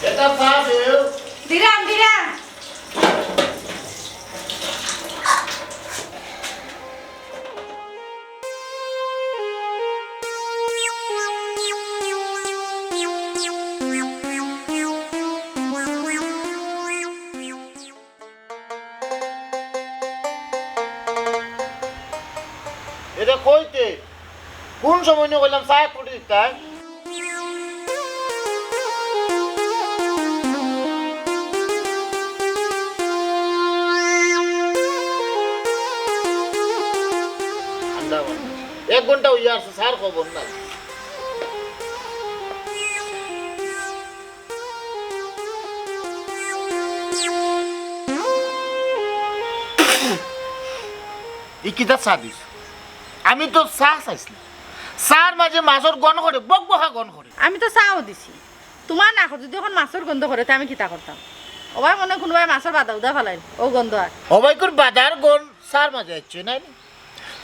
এটা পাবে dirham dirham এটা কইতে কোন সময় নিয়ে কইলাম চা করে দিতে এক ঘন্টা হইয়া আসছে স্যার খবর না ই কিতা চা দিস আমি তো চা চাইছিলাম চার মাঝে মাছের গন করে বক বকা গন করে আমি তো চাও দিছি তোমার না যদি এখন মাছের গন্ধ করে তো আমি কিতা করতাম ওবাই মনে কোনোবাই মাছের বাধা উদা ফেলাই ও গন্ধ আর অবাইকুর বাজার গন চার মাঝে আসছে নাই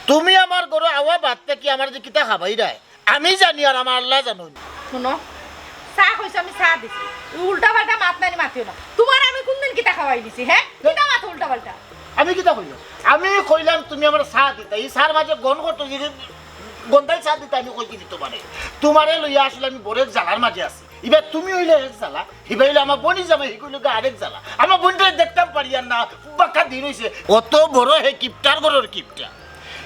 তুমি আমার গরু আওয়া বাদতে কি আমার যে কিতা খাবাই রায় আমি জানি আর আমার আল্লাহ জানো শুনো চা কইছো আমি চা দিছি উল্টা পাল্টা মাত নানি মাতিও না তোমার আমি কোনদিন কিতা খাওয়াই দিছি হ্যাঁ কিতা মাত উল্টা পাল্টা আমি কিতা কইলাম আমি কইলাম তুমি আমার চা দিতা এই চার মাঝে গন করতো যদি গন্ধাই চা দিতা আমি কই দিত মানে তোমারে লইয়া আসলে আমি বড় এক জ্বালার মাঝে আছি এবার তুমি হইলে এক জ্বালা এবার হইলে আমার বনি যাবে হি কইলে আরেক জ্বালা আমার বোনটা দেখতাম পারি আর না বাক্কা দিন হইছে অত বড় হে কিপটার গরুর কিপটা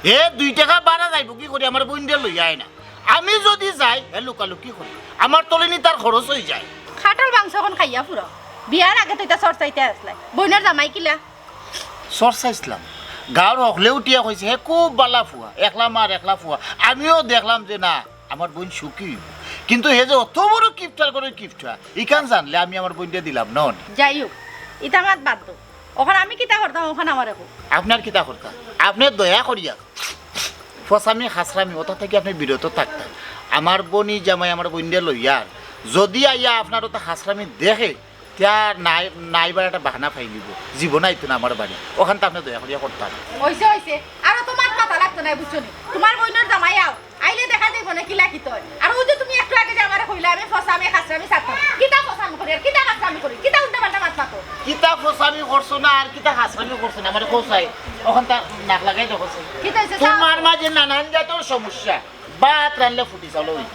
হে 2 টাকা বাড়া যাইব কি করি আমার বোন দিয়ে লইয়া আয় না আমি যদি যাই হে লুকালুকি করি আমার তলেনি তার খরচ হয়ে যায় খাটাল মাংস এখন খাইয়া পুরো বিয়ার আগে তো এটা চর্চাইতে আসলাই বইনার জামাই কিলা চর্চা ইসলাম গাঁর হকলে উঠিয়া কইছে হে খুব বালা ফুয়া একলা ফুয়া আমিও দেখলাম যে না আমার বোন সুখী কিন্তু হে যে অত বড় কিপটার করে কিপটা ইখান জানলে আমি আমার বোনটা দিলাম নন যাই হোক ইটা মাত বাদ দো ওখানে আমি কিতা করতাম ওখানে আমার এখন আপনার কিতা করতাম আপনি দয়া করিয়া ফসামি খাসরামি ওটা থেকে আপনি বিরত থাকতেন আমার বনি জামাই আমার বোনটা লইয়ার যদি আইয়া আপনার ওটা খাসরামি দেখে তার নাইবার একটা বাহানা ফাই নিব জীবন আইতো না আমার বাড়ি ওখান তো আপনি দয়া করিয়া করতাম হইছে আর তোমার মাথা লাগতো না বুঝছো নি তোমার বইনের জামাই আও আইলে দেখা যাইব না কিলা কি তয় আর ওই যে তুমি একটু আগে যে আমারে কইলা আমি ফসামি খাসরামি সাথ কিতা ফসামি করি আর কিতা খাসরামি করি কিতা উল্টা পাল্টা মাত মাতো কিতা ফসামি করছো না আর কিতা খাসরামি করছো না আমারে কোসাই ওখান তা নাক লাগাই দেখছো কিতা হইছে তোমার মাঝে নানান জাতের সমস্যা ভাত রানলে ফুটি চালো হই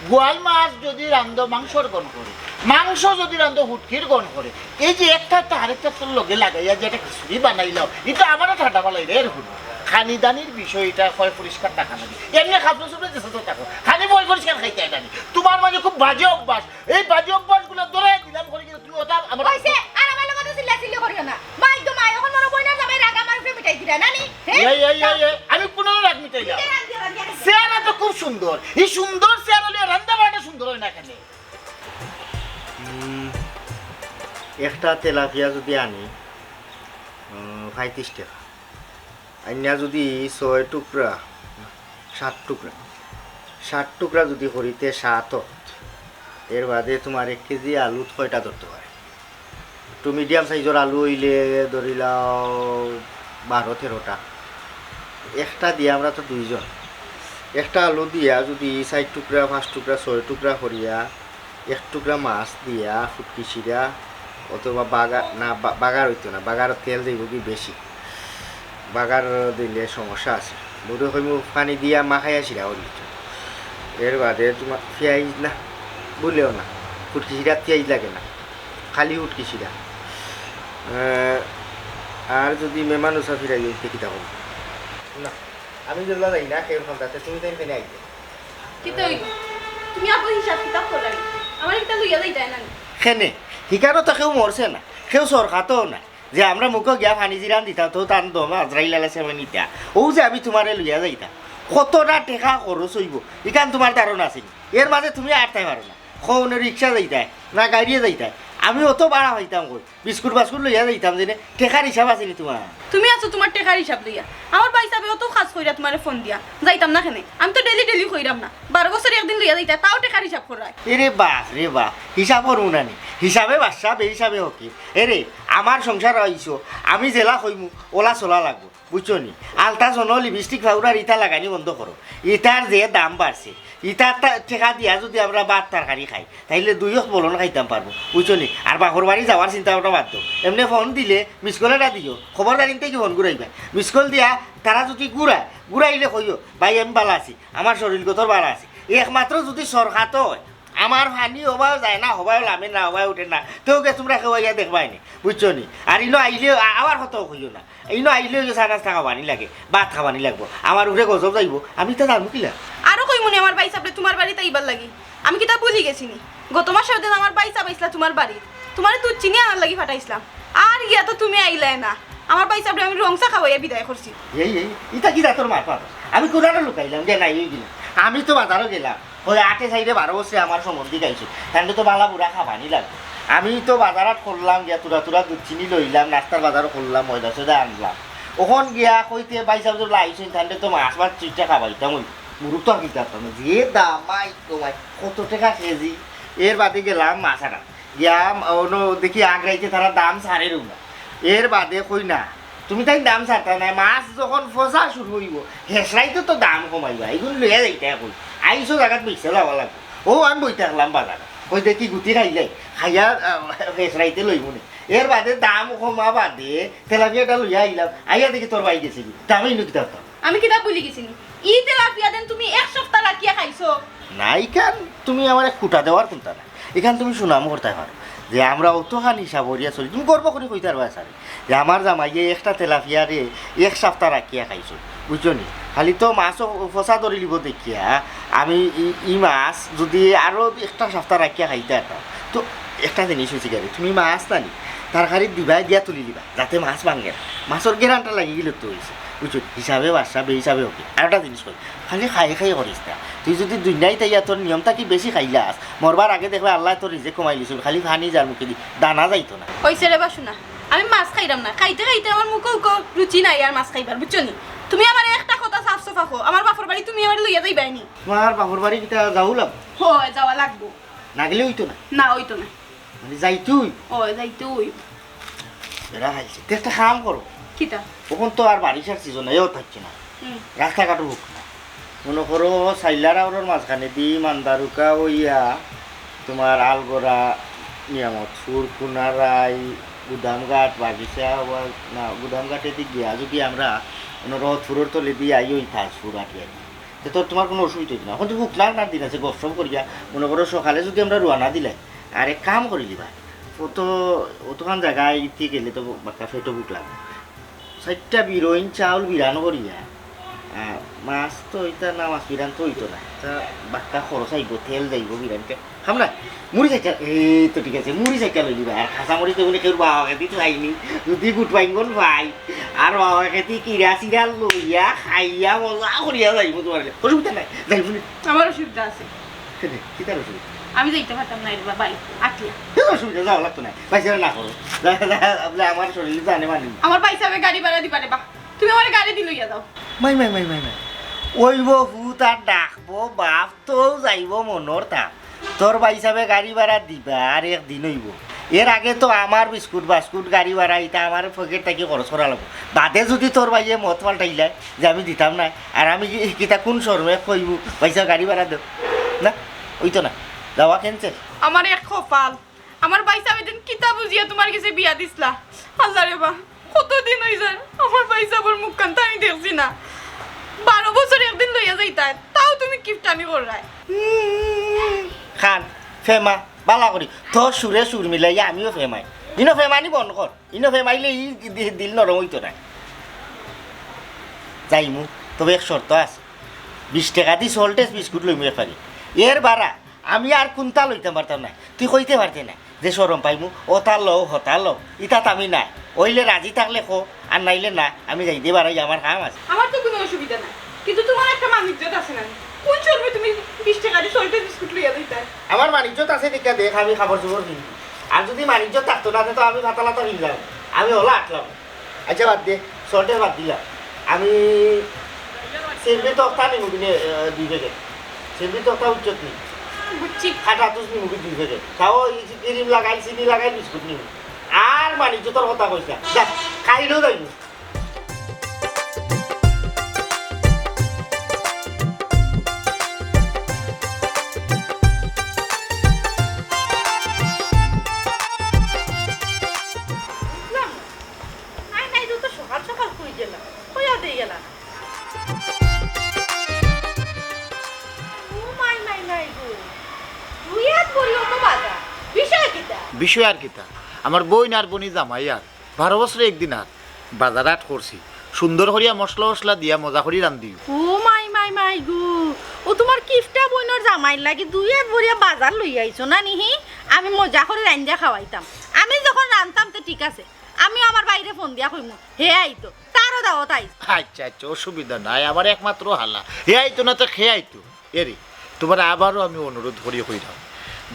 গোয়াল মাছ যদি রান্ধ মাংসর গণ করে মাংস যদি রান্ধ হুটকির গণ করে এই যে একটা আরেকটা লগে লাগাইয়া যেটা খিচুড়ি বানাইলাও এটা আমারও ঠান্ডা বালাই রে এর হুট খানিদানির বিষয়টা হয় পরিষ্কার টাকা নাকি এমনি খাদ্য সুপ্রে যেতে তো থাকো খানি বই পরিষ্কার খাইতে জানি তোমার মাঝে খুব বাজে অভ্যাস এই বাজে অভ্যাসগুলো ধরে দিলাম করে কিন্তু তুমি ওটা আমার হইছে আর আমার লগে চিল্লা করিও না মাই তো মাই এখন মনে বইনা জামাই রাগা আমার উপরে মিটাই দিরা নানি এই আমি কোনো রাগ মিটাইলাম চেহারা তো খুব সুন্দর এই সুন্দর চেহারা লিয়ে রান্না বাড়াটা সুন্দর হয় না কেন একটা তেলাপিয়া যদি আনি 35 টাকা আইনা যদি 6 টুকরা 7 টুকরা যদি করিতে 7 এর বাদে তোমার 1 কেজি আলু কয়টা ধরতে পারে একটু মিডিয়াম সাইজের আলু হইলে ধরিলাও 12-13টা একটা দিয়ে আমরা তো 2 জন একটা আলু দিয়া যদি 4 টুকরা 5 টুকরা 6 টুকরা করিয়া 1 টুকরা মাছ দিয়া ফুটকি শিরা অথবা বাগার হইতো না বাগার তেল দেব কি বেশি বাগার দিলে সমস্যা আছে বড় হইমু পানি দিয়া মাখাইয়া শিরা হইল এর বাদে তোমার পেঁয়াজ না বলেও না ফুটকি শিরা পেঁয়াজ লাগে না খালি ফুটকি শিরা আর যদি মেহমান উষা ফিরাই দিতে কিতা করবো না আমি যেগুলো যাই না খেয়ে ফোনটাতে তুমি তাই ফেনে আইতে কিন্তু তুমি আপনি হিসাব কিতাব করলেন আমার একটা লইয়া যাই যায় না খেনে শিকারও তো কেউ মরছে না কেউ সরকারও না যে আমরা মুখ গিয়া ফানি জিরান দিতাম তো তার দমা আজরাইল আলাইছে আমি নিতা ও যে আমি তোমারে লইয়া যাইতাম কতটা টেকা খরচ হইব এখান তোমার ধারণা আছে এর মাঝে তুমি আটতাই পারো না কখনো রিক্সা যাইতায় না গাড়িয়ে যাইতায় আমি অত বাড়া হইতাম কই বিস্কুট বাস্কুট লইয়া যাইতাম যে টেকার হিসাব আছে নি তোমার তুমি আছো তোমার টেকার হিসাব লইয়া আমার ভাই সাহেব অত কাজ কইরা তোমারে ফোন দিয়া যাইতাম না কেনে আমি তো ডেলি কইরাম না 12 বছর একদিন লইয়া যাইতা তাও টেকার হিসাব করায় রে বাপ হিসাব করবো না নি হিসাবে বাদশা বে হিসাবে হকির এরে আমার সংসার আইছো আমি জেলা হইমু ওলা চলা লাগবো বুঝছো নি আলতা জন লিপস্টিক পাউডার ইটা লাগানি বন্ধ করো ইটার যে দাম বাড়ছে ইটার ঠেকা দিয়া যদি আমরা ভাত তরকারি খাই তাইলে দুইও বলন খাইতাম পারবো বুঝছো নি আর বাপর বাড়ি যাওয়ার চিন্তা ভাবনা বাদ দাও এমনি ফোন দিলে মিস কল এটা দিও খবরদারিতে কি ফোন ঘুরাইবা মিস কল দিয়া তারা যদি ঘুরাইলে কইও ভাই আমি ভালো আছি আমার শরীরগত ভালো আছে একমাত্র যদি সরকার তো হয় আমার ফানি হবাও যায় না হবাও লামে না হবাই উঠে না তোকে তোমরা খেয়ে দেখবাই নি বুঝছো নি আর ইনো আইলে আবার হতো হইও না ইনো আইলেও যে চা নাস্তা খাবানি লাগে ভাত খাবানি লাগবো আমার উঠে গজব যাইব আমি তো জানো কিলা আরো কই মনে আমার ভাই সাবলে তোমার বাড়িতে আইবার লাগি আমি কিতা বুঝি গেছি নি গত মাসে ওদিন আমার ভাই সাব আইসলা তোমার বাড়ি তোমার তুই চিনি আনার লাগি ফাটাইছিলাম আর গিয়া তো তুমি আইলে না আমার ভাই সাবলে আমি রংসা খাওয়াইয়া বিদায় করছি এই ইটা কি তোর মার পাত আমি কোনাটা লুকাইলাম যে নাই ওই গেলাম আমি তো বাজারও গেলাম ওই 8 সাইডে 12 বছরে আমার সম্বন্ধী গাইছো তাহলে তো বালা বুড়া খাবানি লাগবে আমি তো বাজারত করলাম গিয়া তুরা দুধ চিনি লইলাম নাস্তার বাজারও করলাম ময়দা সয়দা আনলাম ওখান গিয়া কইতে বাইসাব যদি লাইছেন তাহলে তো মাছ ভাত চিটা খাবাইতাম ওই মুরুখ তো আর কি করতাম যে দামাই তোমায় কত টাকা কেজি এর বাদে গেলাম মাছাটা গিয়া দেখি আগ্রাইতে তারা দাম ছাড়ে না এর বাদে কই না তুমি তাই দাম ছাড়তা নাই মাছ যখন ফসা শুরু হইব হেসরাইতে তো দাম কমাইবা এইগুলো লইয়া যাইতে কই আইসো জায়গাত বেচে লাভ লাগবে ও আমি বইতে থাকলাম বাজারে কই দেখি গুটি খাইলে খাইয়া হেসরাইতে লইব নি এর বাদে দাম কমা বাদে তেলাপিয়াটা লইয়া আইলাম আইয়া দেখি তোর বাই গেছিলি দামই নুকি থাকতাম আমি কিতা বলি গেছি নি ই তেলাপিয়া দেন তুমি এক সপ্তাহ রাখিয়া খাইছো না এখান তুমি আমার এক কুটা দেওয়ার চিন্তা না এখান তুমি সুনাম করতে পারো যে আমরা অতখান হিসাব করিয়া চলি তুমি গর্ব করে কইতে পারবা স্যার যে আমার জামাইয়ে একটা তেলাপিয়ারে এক সপ্তাহ রাখিয়া খাইছো বুঝছো নি খালি তো মাছও ফসা ধরে লিব দেখিয়া আমি ই মাছ যদি আরও একটা সপ্তাহ রাখিয়া খাইতে একটা তো একটা জিনিস হয়েছে গাড়ি তুমি মাছ নানি তরকারি দিবা দিয়া তুলি দিবা যাতে মাছ ভাঙে না মাছের গেরানটা লাগি গেলে তো হয়েছে বুঝছো হিসাবে বাসা বে হিসাবে ওকে আর একটা জিনিস করি খালি খাই করিস না তুই যদি দুনিয়াই তাইয়া তোর নিয়মটা কি বেশি খাইলাস মরবার আগে দেখবে আল্লাহ তোর রিজে কমাই লিস খালি ফানি যার মুখে দি দানা যাইতো না হইছে রে বাসু না আমি মাছ খাইলাম না খাইতে খাইতে আমার মুখে রুচি নাই আর মাছ খাইবার বুঝছো নি তুমি আমার একটা কথা সাফ সাফা খো আমার বাপর বাড়ি তুমি আমার লইয়া যাইবাই নি তোমার বাপর বাড়ি কিটা যাও লাভ হয় যাওয়া লাগবো না গেলে হইতো না না হইতো না মানে যাইতুই ও যাইতে হইব এরা খাইছে তো একটা কাম করো কিতা তখন তো আর বারিশার সিজন এও থাকছে না রাস্তাঘাটও হোক না মনে করো সাইলার আউরের মাঝখানে দি মান্দারুকা ওইয়া তোমার আলগোড়া নিয়ামত সুর কুনারাই গুদামঘাট বাগিচা বা না গুদামঘাটে দিক গিয়া যদি আমরা রথপুরের তলে দিয়ে আই ওই থাক সুর আঁকি আর কি তো তোমার কোনো অসুবিধা হইতো না এখন তো হুকলার না দিন আছে গসম করিয়া মনে করো সকালে যদি আমরা রোয়ানা দিলে আর এক কাম করি লিবা অতখান জায়গায় ইতি গেলে তো বাক্কা ফেটো বুক লাগবে 4টা বিরোইন চাউল বিরানো করিয়া মাছ তো ওইটা না মাছ বিরান তো হইতো না তা বাক্কা খরচ আইব তেল যাইব বিরানকে খাম না মুড়ি চাইটা এই তো ঠিক আছে মুড়ি চাইটা লই দিবা আর খাঁচা মুড়ি তো বলে কেউ বাবা খেতে খাইনি যদি গুট পাইঙ্গন ভাই আর বাবা খেতে কিরা চিরা লইয়া খাইয়া মজা করিয়া যাইব তোমার অসুবিধা নাই যাইব আমার অসুবিধা আছে কি তার অসুবিধা আমি যাইতে পারতাম না এবার বাই আটলিয়া অসুবিধা যাওয়া লাগতো না বাইসারা না করো আমার শরীর জানে মানি আমার পয়সা গাড়ি ভাড়া দিবা রে বা তুমি আমার গাড়ি দি লইয়া যাও মাই ওইব ভূত আর ডাকবো বাপ তো যাইব মনর তা তোর হিসাবে গাড়ি ভাড়া দিবা আর একদিন হইব এর আগে তো আমার বিস্কুট বাস্কুট গাড়ি ভাড়া এটা আমার পকেট থেকে খরচ করা লাগবো বাদে যদি তোর বাইয়ে মত পাল্টাইলে যে আমি দিতাম না আর আমি কিতা কোন শর্মে কইব পয়সা গাড়ি ভাড়া দেব না ওইতো না যাওয়া কেনছে আমার এক কপাল আমার পয়সা বেদিন কিতা বুঝিয়া তোমার কাছে বিয়া দিছলা আল্লাহ রে বা কতদিন হই যায় আমার পয়সা বড় মুখ কান্তা আমি দেখছি না 12 বছর একদিন লইয়া যাইতা তাও তুমি কিপটামি করায় খান ফেমা বালা করি তোর সুরে সুর মিলাইয়া আমিও ফেমাই ইনো ফেমানি বন্ধ কর ইনো ফেমাইলে ই দিল নরম হইতো না যাইমু তবে এক শর্ত আছে 20 টাকা দি সল্টেজ বিস্কুট লইমু এখানে এর বাড়া আমি আর কোনটা লইতে পারতাম না তুই কইতে পারতি না যে সরম পাইমু ওটা লও হতা লও ইটা আমি নাই ওইলে রাজি থাকলে খো আর নাইলে না আমি যাইতে পারাই আমার কাম আছে আমার তো কোনো অসুবিধা নাই কিন্তু তোমার একটা মানিজ্যত আছে না কোন চলবে তুমি 20 টাকা দি সল্টেজ বিস্কুট লইয়া যাইতা আমার মানিজ্যত আছে দেখা দেখ আমি খাবার জোর কিনি আর যদি মানিজ্যত থাকতো না তো আমি ভাতালাতা কিনলাম আমি ওলা আটলাম আচ্ছা বাদ দে সল্টেজ বাদ দিলাম আমি সেলফি তক্তা নিব কিনে 2 প্যাকেট সেলফি তক্তা উচ্চত নি বুঝছি খাটা তুস নিমু কি দুই প্যাকেট তাও এই যে ক্রিম লাগাই চিনি লাগাই বিস্কুট নিমু আর মানি তোর কথা কইছা যা খাইলেও যাইব আই নাই তো সকাল সকাল কই গেলাম কইয়া দিয়ে গেলাম ও মাই মাই মাই গো তুই আজ বলিও তো বাজা বিষয় কিটা বিষয় আর কিতা আমার বই আর বনি জামাই আর 12 বছরে একদিন আর বাজার আট করছি সুন্দর করিয়া মশলা মশলা দিয়া মজা করি রান্ধি ও মাই মাই মাই গো ও তোমার কিফটা বইনর জামাই লাগি দুই এক বড়িয়া বাজার লই আইছো না নিহি আমি মজা করে রান্ধা খাওয়াইতাম আমি যখন রান্ধতাম তো ঠিক আছে আমি আমার বাইরে ফোন দিয়া কইমু হে আইতো তারও দাওয়াত আইছে আচ্ছা আচ্ছা অসুবিধা নাই আমার একমাত্র হালা হে আইতো না তো খেয়ে আইতো এরে তোমার আবারও আমি অনুরোধ করি কইরাম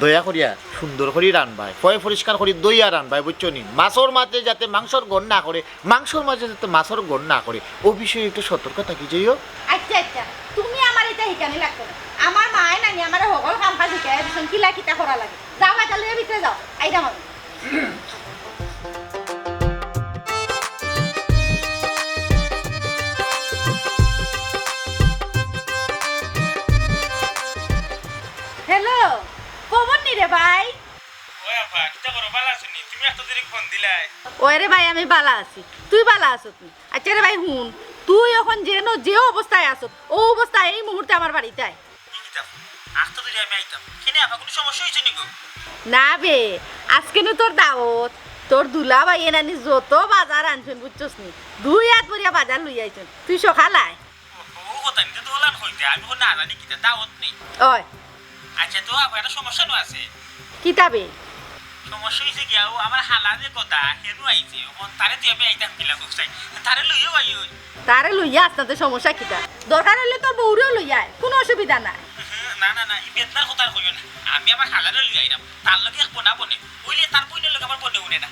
দয়া করিয়া সুন্দর করে রানবাই পয় পরিষ্কার করি দইয়া রানবাই বুঝছো নি মাছর মাঝে যাতে মাংসর গণ না করে মাংসর মাঝে যাতে মাছর গণ না করে ও বিষয়ে একটু সতর্ক থাকি যাইও আচ্ছা আচ্ছা তুমি আমার এটা হিকানি লাগতো না আমার মায় নানি আমার হগল কাম কাজ শিখাই দিছেন কিলা কিতা করা লাগে যাও বাজারের ভিতরে যাও আইদাম আমি হ্যালো পবন নি রে ভাই ওই আপা কিটা করো ভালো আছো নি তুমি এত দেরি ফোন দিলাই ওই রে ভাই আমি বালা আছি তুই বালা আছো তুই আচ্ছা রে ভাই হুন তুই এখন যে অবস্থায় আছো ও অবস্থায় এই মুহূর্তে আমার বাড়িতে আয় কি কিটা আসতে দেরি আমি আইতাম কেনে আপা কোনো সমস্যা হইছে নি গো না বে আজকে নু তোর দাওয়াত তোর দুলা ভাই এনানি যত বাজার আনছেন বুঝছস নি দুই হাত ভরিয়া বাজার লই আইছেন তুই সকাল আয় ও কথা নিতে তো হলান হইতে আমি কোন না জানি কিটা দাওয়াত নেই ওই আচ্ছা তো আপা একটা সমস্যা নো আছে কিতাবে সমস্যা হইছে কি ও আমার হালাজে কথা হেনু আইছে ও তারে তুই আমি আইতাম কিলা কইছাই তারে লইও আইও তারে লইয়া আসতে সমস্যা কিতা দরকার হলে তোর বউরেও লইয়া আয় কোনো অসুবিধা নাই না না না ই বেদনার কথা কইও না আমি আমার হালারে লই আইরাম তার লগে এক বনা বনে ওইলে তার বইনের লগে আমার বনে উনে না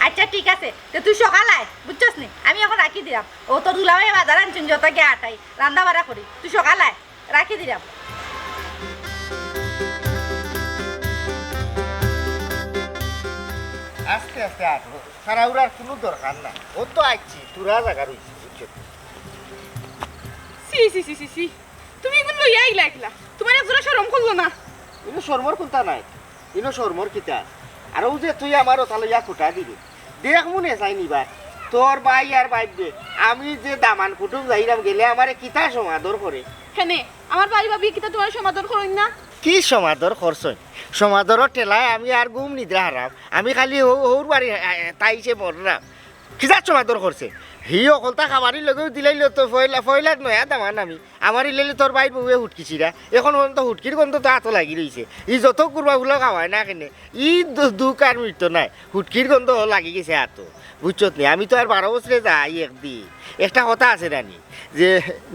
আচ্ছা ঠিক আছে তো তুই সকাল আয় বুঝছস নি আমি এখন রাখি দিলাম ও তোর দুলা ভাই বাজার আনছেন যত গে আটাই রান্না বাড়া করি তুই সকাল আয় রাখি দিলাম আস্তে আস্তে আটো সারা উড়ার কোনো দরকার না ও তো আইছি তোরা জায়গা রইছি বুঝছো সি সি সি সি সি তুমি এগুলো লইয়া আইলা একলা তোমার একজোড়া শরম করলো না ইনো শর্মর কোনটা নাই ইনো শর্মর কিতা আর ও যে তুই আমারও তাহলে ইয়া খুঁটা দিবি দেখ মনে চাই নিবা তোর ভাই আর বাইক দে আমি যে দামান কুটুম যাইরাম গেলে আমারে কিতা সমাদর করে হেনে আমার বাড়ি ভাবি কিতা তোমার সমাদর করেন না কি সমাদর করছই সমাদরের টেলায় আমি আর গুম নিদ্রা হারাম আমি খালি ওর বাড়ি তাইছে বলরাম কিতা সমাদর করছে হি অকলতা খাবারই লগেও দিলাইল তো ফয়লাক নয়া দামান আমি আমারই লেলে তোর বাইর বউয়ে হুটকিছিরা এখন পর্যন্ত হুটকির গন্ধ তো হাতও লাগি রয়েছে ই যত কুরবাগুলো খাওয়ায় না কেনে ই দুঃখ আর মৃত্যু নাই হুটকির গন্ধ লাগি গেছে হাতও বুঝছত নি আমি তো আর 12 বছরে যাই একদিন একটা কথা আছে রানি যে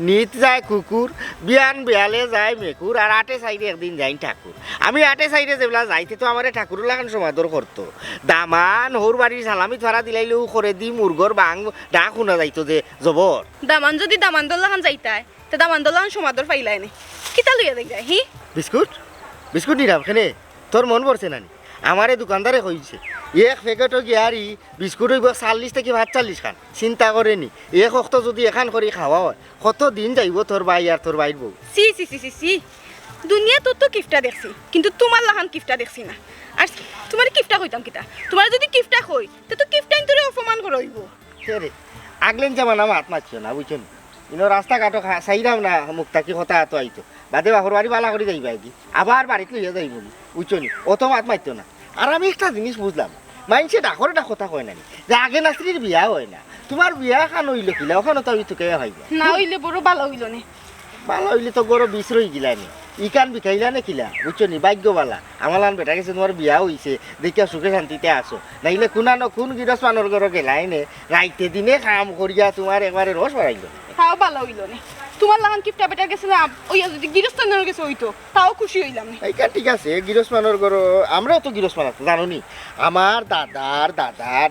নিত যায় কুকুর বিয়ান বেয়ালে যায় মেকুর আর আটে সাইডে একদিন যাই ঠাকুর আমি আটে সাইডে যেগুলা যাইতে তো আমার ঠাকুর লাগান সমাদর করতো দামান হোর বাড়ির সালামি ধরা দিলাইলেও করে দি মুরগর বাং ডাক শুনা যাইতো যে জবর দামান যদি দামান দল্লাখান যাইতাই তে দামান দল্লাখান সমাদর পাইলাই নে কিতা লইয়া দেখ যায় হি বিস্কুট বিস্কুট নিরাম কেনে তোর মন পড়ছে নানি আমারে দোকানদারে কইছে এক প্যাকেটও গিয়ারি বিস্কুট হইব 40 থেকে 45 খান চিন্তা করেনি এক অক্ত যদি এখান করে খাওয়া হয় কত দিন যাইব তোর ভাই আর তোর ভাইর বউ সি সি সি সি সি দুনিয়া তো কিফটা দেখছি কিন্তু তোমার লাখান কিফটা দেখছি না আর তোমার কিফটা কইতাম কিতা তোমার যদি কিফটা কই তে তো কিফটাইন তোরে অপমান করইব রে আগলেন জামানা মাত মারছো না বুঝছেন ইনো রাস্তাঘাটো চাইরাম না মুক্তা কি কথা তো আইতো বাদে বাহর বাড়ি বালা করে যাইবা কি আবার বাড়িতে লইয়া যাইব বুঝছো নি অত মাত মারতো না আর আমি একটা জিনিস বুঝলাম মাইনসে ডাকর এটা কথা কয় নানি যে আগে নাস্ত্রীর বিয়া হয় না তোমার বিয়া খান হইল কিলা ওখানে তো তোকে হইবা না হইলে বড় ভালো হইল নে ভালো হইলে তো গরো বিষ রই গিলা নি ইকান বিকাইলা নে কিলা বুঝছো নি ভাগ্যবালা আমার লান বেটা গেছে তোমার বিয়া হইছে দেখিয়া সুখে শান্তিতে আসো নাইলে কোনা ন কোন গিরস মানর ঘর গেলাই নে রাইতে দিনে কাম করিয়া তোমার একবারে রস বাড়াইল তাও ভালো হইল নে তোমার লাগান কিপটা বেটা গেছে না ওইয়া যদি গিরস্তানের গেছে হইতো তাও খুশি হইলাম নে এইটা ঠিক আছে গিরস মানর ঘর আমরাও তো গিরস মান আছে জানো নি আমার দাদার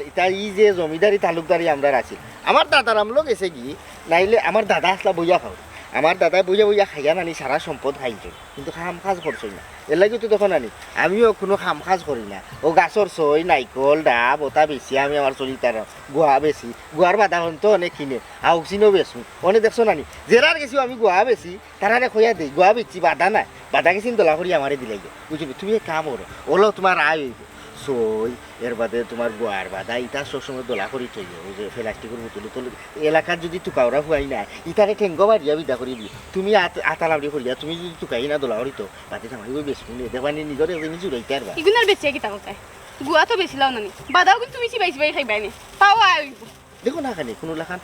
এটা ই যে জমিদারি তালুকদারি আমরা আছি আমার দাদার আমলো গেছে কি নাইলে আমার দাদা আসলা বইয়া খাও আমার দাদাই বুঝে বুঝা খাইয়া নানি সারা সম্পদ খাইছে কিন্তু খাম কাজ করছই না এর লাগে তো তখন আনি আমিও কোনো খাম কাজ করি না ও গাছর সই নাইকল ডাব ওটা বেশি আমি আমার চলিতার গুহা বেশি গুহার বাধা হন তো অনেক কিনে আউক্সিনও বেশু অনেক দেখছো নানি জেরার গেছি আমি গুহা বেশি তারা খোয়া দিই গুহা বেচি বাধা নাই বাধা গেছি দোলা করি আমারে দিলাই বুঝলি তুমি এক কাম করো ওলো তোমার আয় হইব সই এর বাদে তোমার গুয়ার বাধা ইটা সবসময় দোলা করি থইব ওই যে প্লাস্টিকের বোতলে তোলে এলাকার যদি টুকাওরা হুয়াই নাই ইটারে ঠেঙ্গ বাড়িয়া বিদা করি দিই তুমি আতালাবড়ি করিয়া তুমি যদি টুকাই না দোলা করি তো বাদে থামাই ওই বেশ শুনে দেখবানি নিজের এদিন জুড়াইতে আর ইগুনার বেচে কি তাকতায় গুয়া তো বেশি লাও নানি বাদাও কিন্তু তুমি চিবাই চিবাই খাইবাই নে তাও আইব দেখো না খানি কোনো লাখান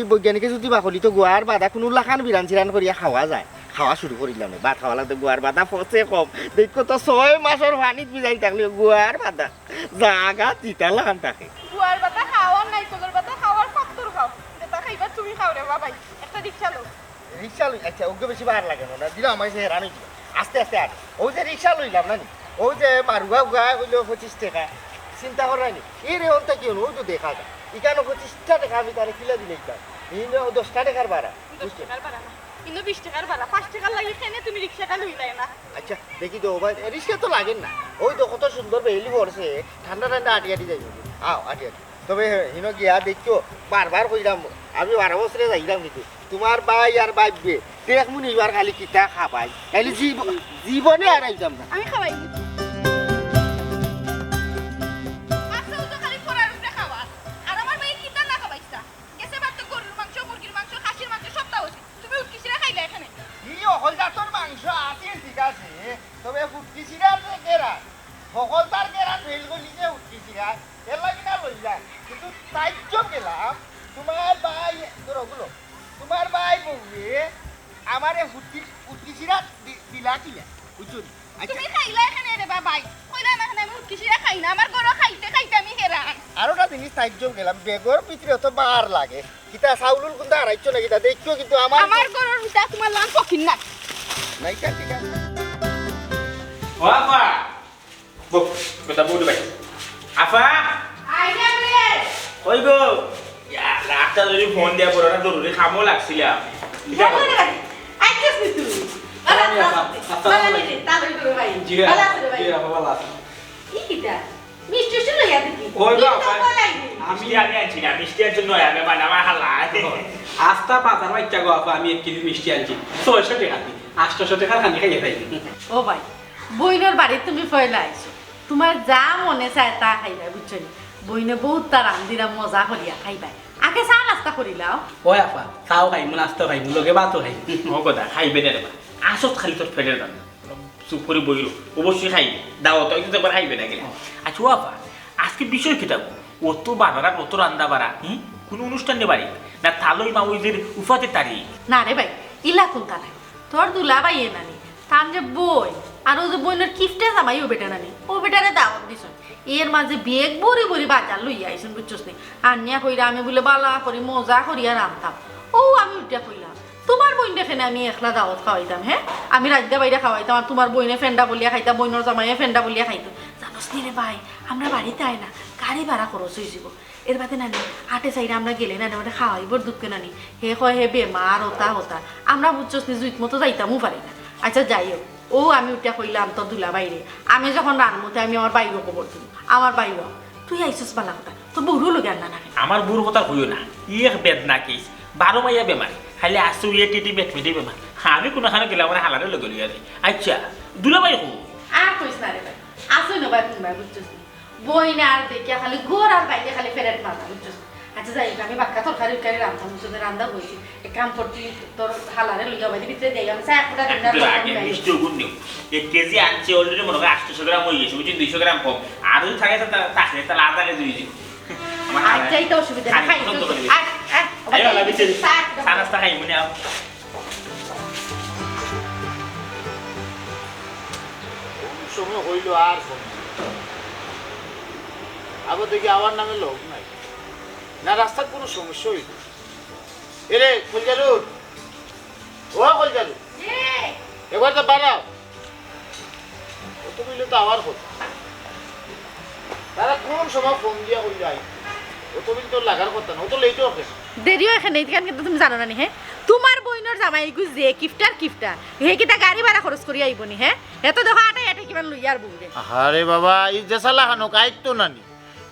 বৈজ্ঞানিকে যদি বাকলি তো গুয়ার বাধা কোনো লাখান বিরান চিরান করিয়া খাওয়া যায় খাওয়া শুরু করিলাম না ভাত খাওয়া লাগতো গুয়ার বাধা ফসে কম দেখো তো 6 মাসের পানিত বিজাই থাকলে গুয়ার বাধা জাগা তিতা লাগান থাকে গুয়ার বাতা খাওয়ার নাই তোর বাতা খাওয়ার ফক্তর খাও এটা খাইবা তুমি খাও রে বাবাই একটা রিকশা লো রিক্সা লই আচ্ছা ওকে বেশি বার লাগে না দিল আমার সে হেরানি আস্তে আস্তে আর ওই যে রিক্সা লইলাম না ওই যে বারুয়া গুয়া হইলো 25 টাকা চিন্তা করাইনি এই রে অন্তে কি হলো ওই তো দেখা যায় ইকানো 25 টাকা আমি তারে কিলা দিলে ইকা এই 10 টাকার ভাড়া 10 টাকার ভাড়া না কিন্তু 20 টাকার ভাড়া 5 টাকা লাগে কেনে তুমি রিকশাটা লইলাই না আচ্ছা দেখি তো ভাই রিক্সা তো লাগেন না ওই তো কত সুন্দর বেলি পড়ছে ঠান্ডা ঠান্ডা আটি আটি যাই আও আটি আটি তবে হিনো গিয়া দেখছো বারবার কইলাম আমি 12 বছরে যাইলাম কিন্তু তোমার ভাই আর বাইবে দেখ মুনি এবার খালি কিতা খাবাই খালি জীবনে আর আইতাম না আমি খাওয়াই আসল তো খালি পড়ার উপরে খাওয়া আর আমার ভাই কিতা না খাওয়াইছা গেছে বাদ তো গরুর মাংস মুরগির মাংস খাসির মাংস সবটা হইছে তুমি উটকিসিরা খাইলা এখানে কি হলদাতর মাংস আছে ঠিক আছে তবে উটকিসিরা যে কেরা সকলতার কেরা ফেল গলি যে উটকিসিরা এর লাগি না লইলা কিন্তু তাইজ্য গেলাম তোমার ভাই ধরো তোমার ভাই বউয়ে আমারে উটকিসিরা দিলা কিলা বুঝছো তুমি খাইলা এখানে রে বাবাই কইলা না আমি উটকিসিরা খাই না আমার গরু খাইতে খাইতে আমি হেরা আরোটা জিনিস তাইজ্য গেলাম বেগর ভিতরে তো বার লাগে কিতা চাউলুল কোনটা হারাইছো না কিতা দেখছো কিন্তু আমার গরুর উটা তোমার লান পকিন না নাই ঠিক আছে ও আপা বক কথা বলি ভাই আপা আইডিয়া প্লিজ কই গো ইয়া রাতটা যদি ফোন দিয়া পড়া জরুরি কামও লাগছিল আইছিস নি তুই ভালো নি তালই করে ভাই ভালো আছে ভাই ভালো আছে ইকিটা মিষ্টি শুনো ইয়া দেখি ওই বাবা আমি আনছি না মিষ্টির জন্য আমি বানামা হালা আস্তা পাতার বাচ্চা গো আপা আমি 1 কেজি মিষ্টি আনছি 600 টাকা দি 800 টাকা খানি খাইয়ে যাই ও ভাই বইনের বাড়ি তুমি ফয়লা আইছো তোমার যা মনে চায় তা খাইবা বুঝছো বইনে বহুত তার রান্দিরা মজা করিয়া খাইবা আগে চা নাস্তা করিলাও ওই আপা চাও খাই নাস্তা খাই লগে ভাতও খাই ও কথা খাইবে না রে আসত খালি তোর ফেলের দাম চুপ করে বইল অবশ্যই খাইবে দাও তো একটু একবার খাইবে না গেলে আচ্ছা আপা আজকে বিষয় কি থাকবো অত বাড়ারা অত রান্দা বাড়া কোনো অনুষ্ঠান নেই বাড়ি না তালই মা ওইদের উফাতে তারি না রে ভাই ইলা কোনটা নাই তোর দুলা ভাই এ নানি তার যে বই আর ও যে বইনের কিফটে জামাই ও বেটা নানি ও বেটারে দাওয়াত দিছ এর মাঝে বেগ বড়ি বড়ি বাজার লইয়া আইছেন বুঝছস নি আনিয়া কইরা আমি বলে বালা করি মজা করিয়া রান্তাম ও আমি উঠিয়া কইলাম তোমার বইন দেখেন আমি একলা দাওয়াত খাওয়াইতাম হ্যাঁ আমি রাজ্যা বাইরে খাওয়াইতাম আর তোমার বইনে ফেন্ডা বলিয়া খাইতাম বইনের জামাইয়ে ফেন্ডা বলিয়া খাইতো জানোস নি রে ভাই আমরা বাড়িতে আয় না গাড়ি ভাড়া খরচ হয়েছিল এর বাদে নানি আটে সাইডে আমরা গেলে নানি ওটা খাওয়াইবর দুঃখে নানি হে কয় হে বেমার হতা আমরা বুঝছস নি জুইত মতো যাইতামও পারি না আচ্ছা যাই হোক ও আমি উঠিয়া কইলাম তোর দুলা বাইরে আমি যখন রানমতে আমি আমার বাইরে খবর দিই আমার বাইরে তুই আইসস বালা কথা তোর বউরও লোক না না আমার বুড়ো কথা হইও না এক বেদনা কেস 12 মাইয়া বেমার খালি আসু টিটি বেটমেটি বেমার আমি কোনোখানে গেলে আমার হালারে লগে লইয়া যাই আচ্ছা দুলাভাই হো আর কইস না রে ভাই আসুই না ভাই তুমি বুঝছস বই না আর দেখিয়া খালি গোর আর বাইরে খালি ফেরত মাথা বুঝছস আচ্ছা যাই আমি বাক্কা তরকারি উকারি রান্না মুসুদে রান্না হইছি এক কাম করতি তোর হালারে লইয়া বাইরে ভিতরে যাই আমি চা একটা দিন আগে মিষ্টি গুণ নিও 1 কেজি আনছে অলরেডি মনে হয় 800 গ্রাম হয়ে গেছে বুঝছেন 200 গ্রাম কম আর যদি থাকে তাহলে তাহলে আদারে দুই দিন আর যাইতে অসুবিধা না খাই আয় আলা বিচে সানাস্তা খাই মনে আও সময় হইল আর আবার দেখি আমার নামে লোক নাই না রাস্তার কোনো সমস্যা হইল এরে কলজারুন ও কলজারুন এবার তো বাড়াও ও তো বললে তো আমার কথা তারা কোন সময় ফোন দিয়া হইল আই ও তো বললে তোর লাগার কথা না ও তো লেটও হবে দেরিও এখানে এইখান কিন্তু তুমি জানো না নি হ্যাঁ তোমার বইনের জামাই গু যে কিফটার হে কিটা গাড়ি ভাড়া খরচ করি আইবনি হ্যাঁ এত দেখো আটা কিমান লইয়ার বুড়ে আরে বাবা এই যে সালা খানো কাইত তো নানি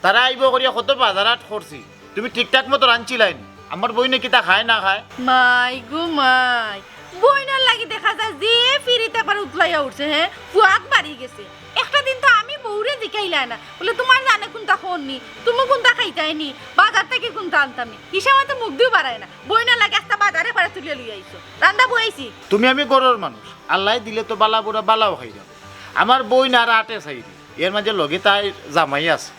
তারা আইব করিয়া কত বাজারাত করছি তুমি ঠিকঠাক মতো রাঁধছিলাই নি আমার বইনে কিতা খায় না খায় মাই গো মাই বইনের লাগি দেখা যায় যে ফিরিতে পারে উতলাইয়া উঠছে হ্যাঁ ফুয়াত বাড়ি গেছে একটা দিন তো আমি বউরে জিকাইলা না বলে তোমার জানে কোনটা খননি তুমি কোনটা খাইতাইনি বাজার থেকে কোনটা আনতামি হিসাবে তো মুখ দিও বাড়ায় না বইনের লাগে একটা বাজারে পারে তুলিয়ে লই আইছো রান্দা বইছি তুমি আমি গরুর মানুষ আল্লাহ দিলে তো বালা বুড়া বালাও খাই যাও আমার বই না আটে চাইরি এর মাঝে লগে তাই জামাই আছে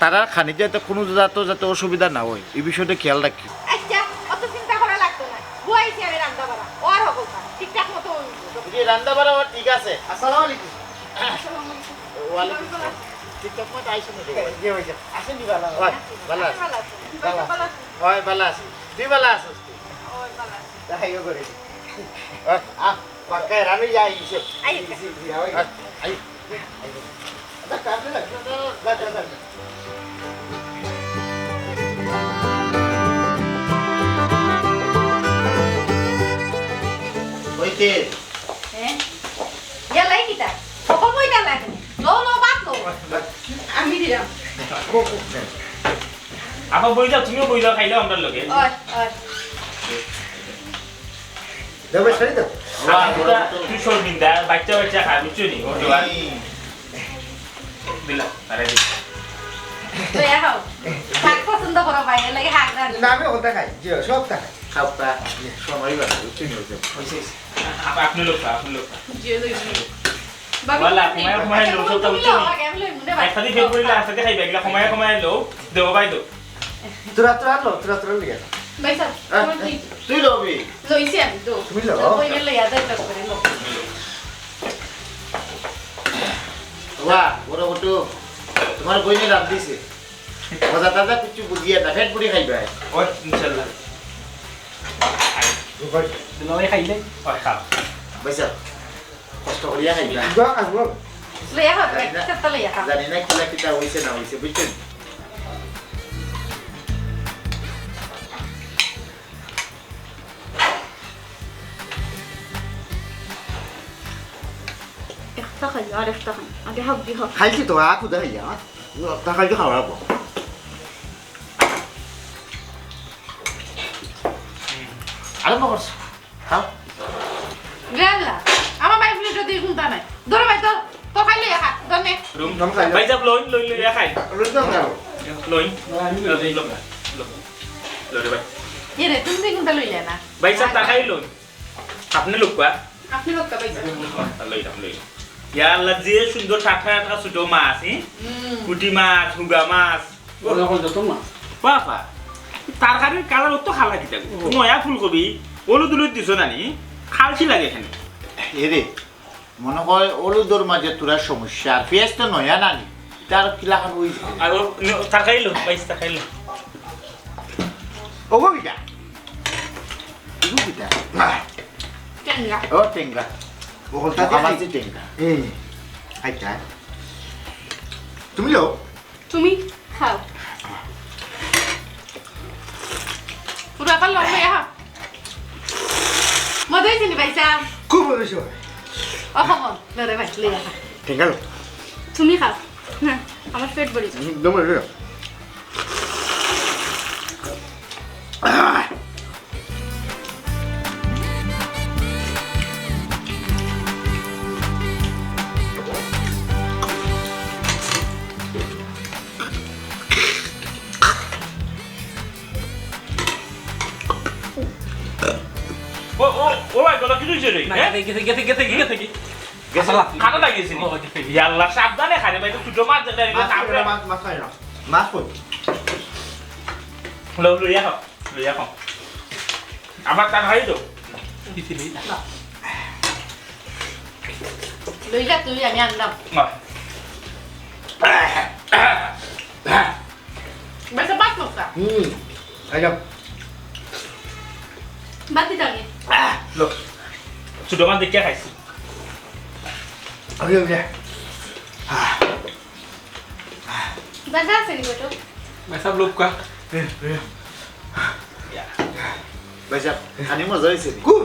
তারা খানি যাতে কোনো যাতে অসুবিধা না হয় এই বিষয়টা খেয়াল রাখি আচ্ছা অত চিন্তা করা লাগতো না বইছি আমি রান্দা বাড়া ওর হকল ঠিকঠাক মতো রান্না বাড়া ঠিক আছে আসসালামু আলাইকুম ওয়ালাইকুম আসসালাম ঠিকঠাক মতো আইসো না জি হইছে আসেন দি বালা হয় বালা বালা হয় বালা আছে দি বালা আছে ওই বালা তাইও করে আ পাকা রানি যাইছে আই আই আচ্ছা কাটলে লাগা ওইতে হ্যাঁ ইয়া লাই কিটা কখন বইটা লাগে লো লো বাত লো আমি দিলাম আপা বই যাও তুমিও বই যাও খাইলেও আমরা লগে ওই ওই দেবে সরি দাও তুই শর্মিন্দা বাচ্চা খায় বুঝছো নি ও জোয়ান দিলা আরে দিলা তো ইয়া খাও শাক পছন্দ করো ভাই এর লাগে শাক রান্না না আমি ওটা খাই জি সব খাই খাওয়া সময় বাড়া চিনি হইছে আপা আপনি লোক জিয়ে লই বলা কমায় লোক সব বুঝছো নি আমি লই মুন্ডে ভাই একসাথে ফেল করিলা একসাথে খাইবে এগুলা কমায় লো দেও ভাই দো তোরা লিয়া ভাই স্যার তুই লবি লইছি আমি দো তুমি লো বইনের লইয়া যাই তো করে লো বাহ বড় বটু তোমার বইনে রাত দিছে মজা দাদা কিছু বুঝিয়ে না ফেট পুরি খাইবে ও ইনশাআল্লাহ দিলাই খাইলে ও খাও বৈশা কষ্ট করিয়া খাইবে গা আসবো লইয়া খাও একটা লইয়া খাও জানি না কিলা কিতা হইছে না হইছে বুঝছেন একটা খাই আর একটা খাই আগে হাবজি হাব খাইছি তো আকু দা ইয়া তা খাইছি খাওয়া রাখবো আরে মগস খাও গেলা আমার ভাই প্লেট দিয়ে গুনতা নাই ধরে ভাই তো খাই লইয়া খা দনে রুম ভাই যাব লইন খাই রুদা খাও লইন লো রে ভাই ये रे तुम भी गुंडा लइला ना ভাই সব তা খাই লইন আপনি লোক পা আপনি লোক কা ভাইসা লই ইয়া আল্লাহ যে সুন্দর ঠাঠা ছোট মাছ পুঁটি মাছ হুগা মাছ বাবা তরকারির কালার অত খালা দিতে নয়া ফুলকপি ওলু দুলু দিছ নানি খালছি লাগে এখানে এরে মনে হয় অলুদর মাঝে তোরা সমস্যা আর পেঁয়াজ তো নয়া নানি তার কিলাখান হইছে আর তরকারি লো ভাই তরকারি লো ওগো বিটা ইগো বিটা কেনগা ও টেঙ্গা বলতা আমার যে টেঙ্গা এই খাইতা তুমি লো তুমি খাও পুরা পাল লইয়া খা মদাই চিনি ভাইসা খুব বেশি ও খবর লরে ভাই লইয়া খা ঠিক আছে তুমি খাও হ্যাঁ আমার পেট ভরে যাবে দমে রে ও ভাই কথা কি হইছে রে গেছে খাটা লাগিয়েছি আল্লাহ সাবধানে খাই ভাই ছোট মাছ যেটা মাছ খাই না মাছ কই লইয়া খাও আবার তার খাই তো লইলা তুই আমি আনলাম ভাইসা বাত নকা আইয়া বাতি দাও লো ছোট মাছ দেখে খাইছি আইয়া আইয়া বাজা আছে নি বেটো मैं सब लोग का ভাইসা খানি মজা হয়েছে নি? খুব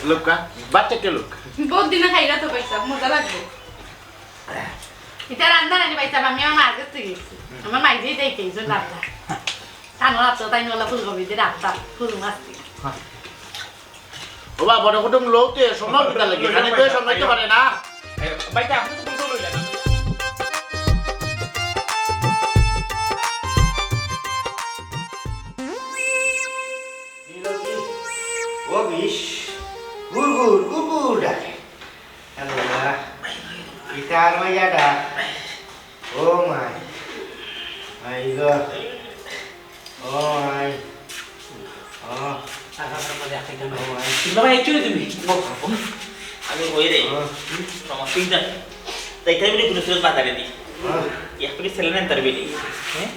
লোক কা বাচ্চা কে লোক বহুত দিনে খাইলা তো পয়সা মজা লাগবে এটা রান্না রানি পাইছা আমি আমার মার কাছে গেছি আমার মাইজেই দেখে এই জন্য রান্না কানো রাত্র তাই নলা ফুলকপি দিয়ে রান্না ফুল মাছ ও বা বড় কুটুম লোকতে সময় দিতে লাগে খানি তো সময় তো পারে না বাইটা আপনি তো বলতে লইলেন ও বিশ গুড় ডাকে আল্লাহ ইতার মাইয়াটা ও মাই আই গো ও মাই ও ভাই একচুয়ালি তুমি আমি হই রে সমস্যা নাই তাই তাই বলি পুরো সুরত বাজারে দি একটু ছেলে নেন তার বেটি হ্যাঁ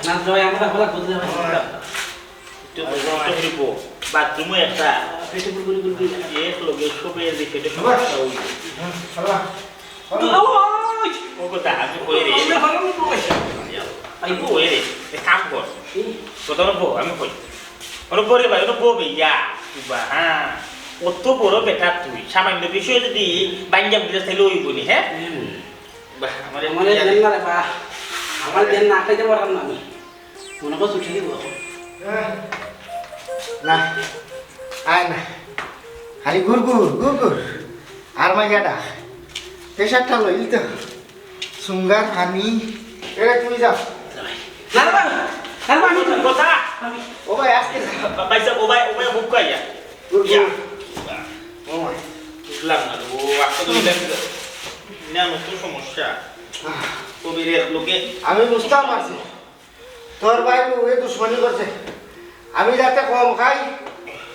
না ভাই আমরা বলা বলতে যাবে তো তো বাথরুমে একটা পেটে গুড় এক লগে সবে দেখে এটা সমস্যা হই ও কথা আমি হই রে আমি হই রে কাম কর কত বো আমি হই ওর পরে ভাই ওর বো বেয়া তুবা হ্যাঁ অত বড় বেটা তুই সামান্য বিষয় যদি বাঞ্জাব দিলে তাহলে হইবনি হ্যাঁ আমার মনে দেন না রে বা আমার দেন না খাইতে পারলাম না আমি মনে করছি উঠে দিব না আয় না খালি গুড় আর মাইয়াটা প্রেশারটা লইল তো সুঙ্গার হানি এটা তুমি যাও না রে ভাই আমি কথা ও ভাই আজকে বাইসা ও ভাই বুক কইয়া গুড় ইয়া ও মাই বুঝলাম না ও আসলে না নতুন সমস্যা কবিরের লোকে আমি বুঝতাম পারছি তোর ভাই ওই দুশ্মনী করছে আমি যাতে কম খাই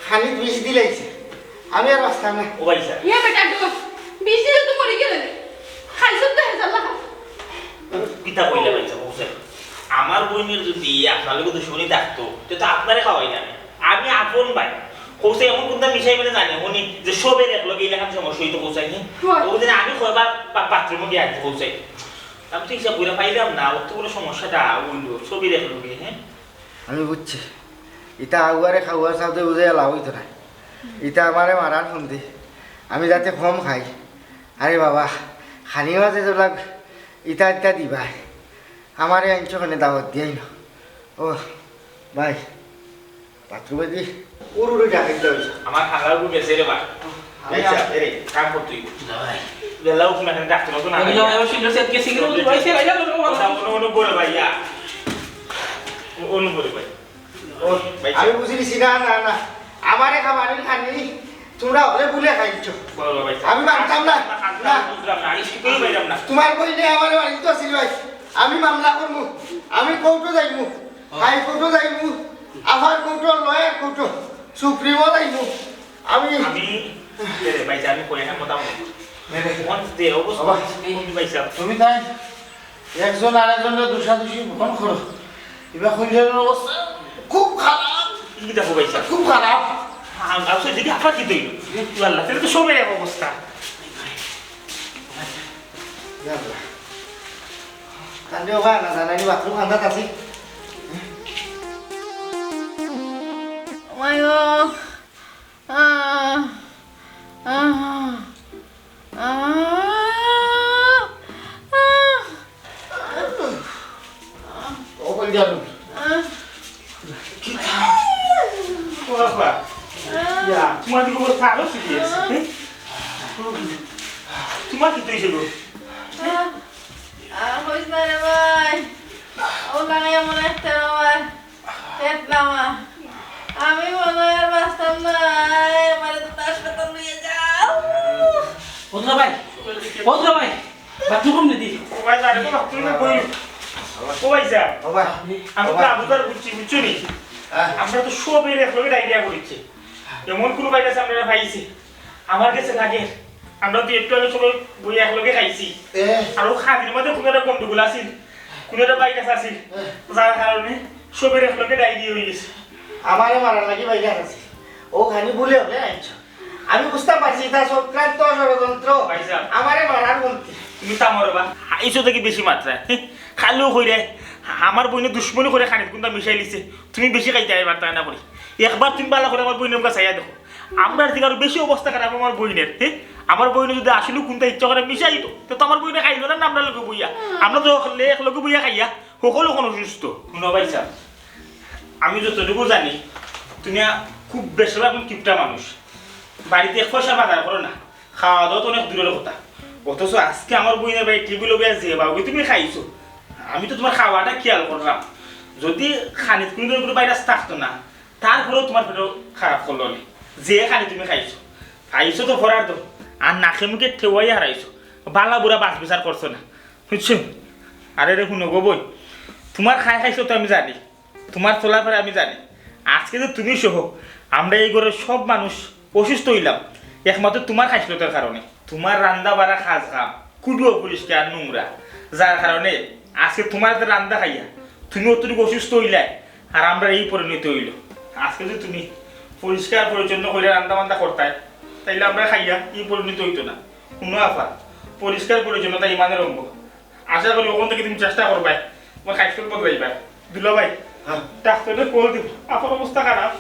খানি বিষ দিলাইছে আমি আর বাঁচতাম না ও বাইসা ইয়া বেটা গো বিশ দিলে তো মরে গেলে খাইছ তো হেজাল লাগা কিতা কইলা বাইসা বুঝছেন আমার বইনের যদি আপনার লোক দুশ্মনী থাকতো তো আপনারে খাওয়াই না আমি আপন ভাই কৌশে এমন কোনটা মিশাই বলে জানি উনি যে সবের এক লগে এলাকার সমস্যা হইতো কৌশাইনি ওদিন আমি কয়বার বাথরুমে গিয়ে আসবো কৌশাই আমি তো হিসাব করে পাইলাম না অত বড় সমস্যাটা বলল সবের এক লগে হ্যাঁ আমি বুঝছি ইটা আগুয়ারে খাওয়ার সাথে বুঝে লাভ হইতো না ইটা আমারে মারার শুনতে আমি যাতে কম খাই আরে বাবা খানি মাঝে তোলা ইটা দিবা আমারে আঞ্চখানে দাওয়াত দিয়াই না ও ভাই বাথরুমে দি ওর ডাকে দিতে হয়েছে আমার খালার গু গেছে রে ভাই আচ্ছা এরে কাম করতেই বেলাও কোন এখানে ডাক্তার তো না আমি না আমি শুনলে সে কেসি গেল ভাই সে রাইলা তো কথা অনু বলে ভাই ইয়া অনু বলে ভাই ও আমি বুঝিছি না আমারে খাবারের খানি তোমরা ওরে বুলে খাইছ বলো ভাই আমি মানতাম না না বুঝলাম না আমি কই বাইরাম না তোমার কইলে আমার বাড়ি তো ছিল ভাই আমি মামলা করবো আমি কোর্টে যাইমু হাই কোর্টে যাইমু আবার কোর্ট লয়ার কোর্ট সুপ্রিমো যাইমু আমি আমি রে ভাই আমি কই না মোটামুটি ওয়ান্স দে অবস্থা তুমি ভাই সাহেব তুমি তাই একজন আরেকজনের দোষাদোষি ফোন করো এবার কইলার অবস্থা খুব খারাপ কি দেখো ভাই সাহেব খুব খারাপ আপনি যদি আপনার কি দইল আল্লাহ তাহলে তো সবের এক অবস্থা তাহলে ভাই না জানানি বাথরুম আন্দাজ আছে my god O Koiljarun Kenapa? Ya, cuma di luar taruh sih dia. Cuma gitu sih lo. Hoi sana boy ulang yang mana terawal tet lama আমি মনে হয় বাঁচতাম না আমার তো হাসপাতাল নিয়ে যাও বন্ধু ভাই বাথরুম কম দিদি ও ভাই জানে তো তুমি কই ও ভাই স্যার ও ভাই আমি তো আবুদার বুঝছি নি আমরা তো সবের এক লগে আইডিয়া করেছি এমন কোন ভাই আছে আমরা ভাইছি আমার কাছে লাগে আমরা তো একটু আগে সবাই বই এক লগে খাইছি আর ও খাদির মধ্যে কোনো একটা গন্ডগোল আছিল কোনো একটা বাইক আছে যার কারণে সবের এক লগে আইডিয়া হয়ে গেছে আমারে মারার লাগি বাইরে আছে ও খানি ভুলে হলে আইছ আমি বুঝতে পারছি তা চক্রান্ত ষড়যন্ত্র আমারে মারার বলতে তুমি তামরবা এইসব থেকে বেশি মাত্রায় খালেও কইরে আমার বইনে দুশ্মনী করে খানিত কোনটা মিশাই লিছে তুমি বেশি খাইতে আইবার তা না করি একবার তুমি ভালো করে আমার বইনের কাছে চাইয়া দেখো আমার দিকে আরো বেশি অবস্থা খারাপ আমার বইনের হ্যাঁ আমার বইনে যদি আসলে কোনটা ইচ্ছা করে মিশাই তো আমার বইনে খাইলো না আমরা লোকে বইয়া আমরা তো এক লোকে বইয়া খাইয়া সকলো কোনো সুস্থ শুনো ভাই স্যার আমি যতটুকু জানি তুমি খুব বেশিরভাগ এখন কিপটা মানুষ বাড়িতে এক পয়সা বাজার করো না খাওয়া দাওয়া তো অনেক দূরের কথা অথচ আজকে আমার বইনের বাড়ি টেবিল যে বাবু তুমি খাইছো আমি তো তোমার খাওয়াটা খেয়াল করলাম যদি খানিত কোনো ভাইরাস থাকতো না তারপরেও তোমার পেটও খারাপ করলো যে খানি তুমি খাইছো তো ভরার তো আর নাকে মুখে ঠেওয়াই হারাইছো বালা বুড়া বাস বিচার করছো না বুঝছো আরে রে শুনো গো বই তোমার খাইছো তো আমি জানি তোমার চলাফেরা আমি জানি আজকে তো তুমি সহ আমরা এই ঘরের সব মানুষ অসুস্থ হইলাম একমাত্র তোমার খাইছিলতার কারণে তোমার রান্না বাড়া খাজ খাম খুবই অপরিষ্কার নোংরা যার কারণে আজকে তোমার রান্না খাইয়া তুমি অতটুকু অসুস্থ হইলে আর আমরা এই পরিণতি হইল আজকে যদি তুমি পরিষ্কার পরিচ্ছন্ন করে রান্না বান্না করতাই তাইলে আমরা খাইয়া এই পরিণতি হইতো না কোনো আফা পরিষ্কার পরিচ্ছন্নতা ইমানের অঙ্গ আশা করি ওখান থেকে তুমি চেষ্টা করবাই তোমার খাইতে বদলাইবা দুলা ভাই ডাক্তারের কল দিব আপনার অবস্থা খারাপ